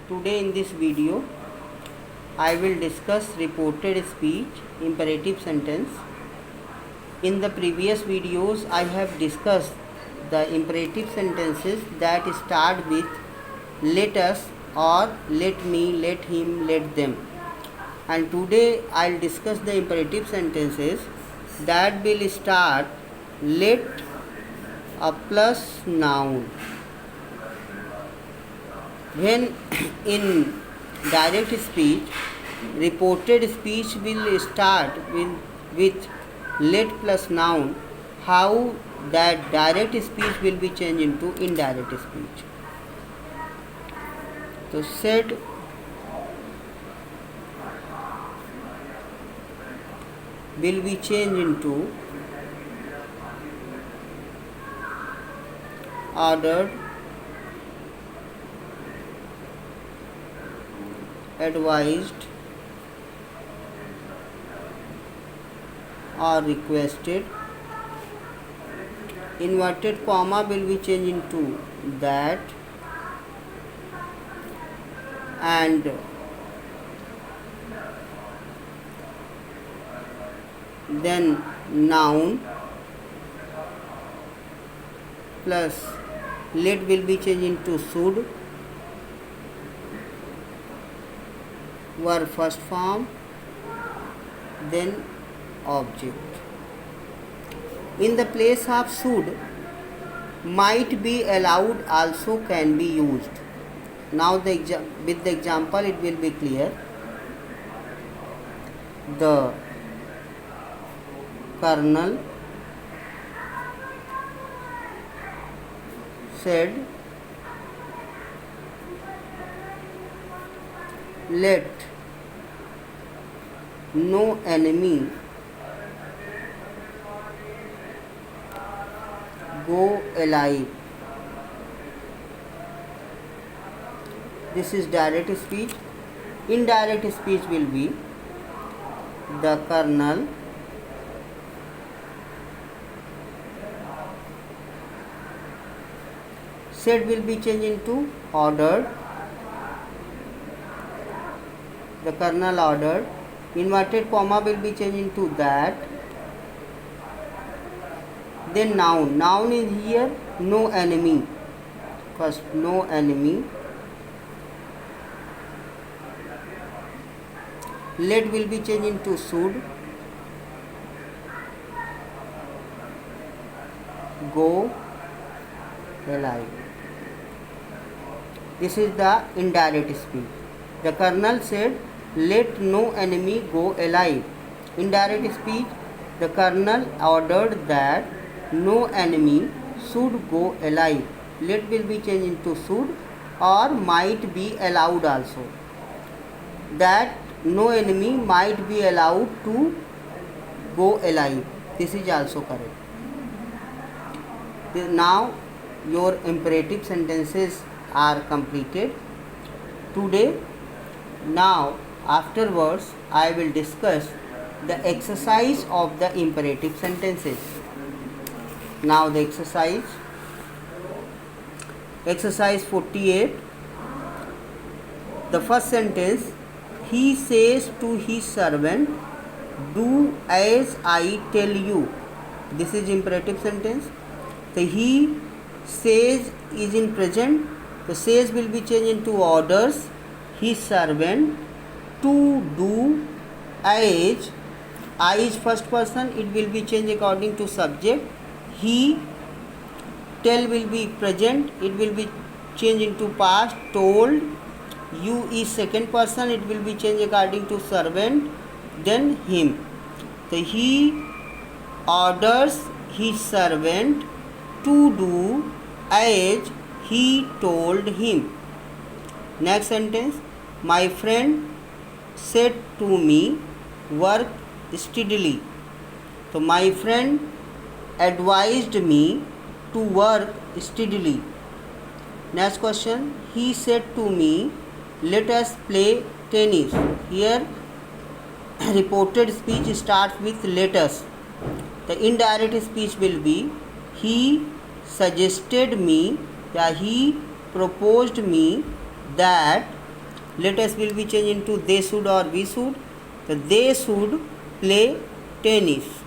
Today in this video I will discuss reported speech imperative sentence. In the previous videos I have discussed the imperative sentences that start with let us or let me, let him, let them. And today I'll discuss the imperative sentences that will start let a plus noun. When in direct speech, reported speech will start with let plus noun, how that direct speech will be changed into indirect speech. So said will be changed into ordered, advised or requested. Inverted comma will be changed into that, and then noun plus let will be changed into should, verb first form, then object. In the place of should, might be allowed also can be used. Now with the example it will be clear. The Colonel said, let no enemy go alive. This is direct speech. Indirect speech will be the Colonel said will be changed into ordered. The Colonel ordered. Inverted comma will be changed into that. Then noun. Noun is here no enemy. First no enemy. Let will be changed into should. Go alive. This is the indirect speech. The Colonel said, let no enemy go alive. Indirect speech, the Colonel ordered that no enemy should go alive. Let will be changed into should or might be allowed also. That no enemy might be allowed to go alive. This is also correct. Now your imperative sentences are completed. Today, now afterwards I will discuss the exercise of the imperative sentences. Now the exercise 48. The first sentence, he says to his servant, do as I tell you. This is imperative sentence. The he says is in present. The says will be changed into orders. His servant to do as. I is first person. It will be changed according to subject. He tell will be present. It will be changed into past. Told. You is second person. It will be changed according to servant. Then him. So he orders his servant to do as he told him. Next sentence, my friend said to me, work steadily. So my friend advised me to work steadily. Next question, he said to me, let us play tennis. Here reported speech starts with let us. The indirect speech will be he suggested me, he proposed me that Latest will be changed into they should or we should. So they should play tennis.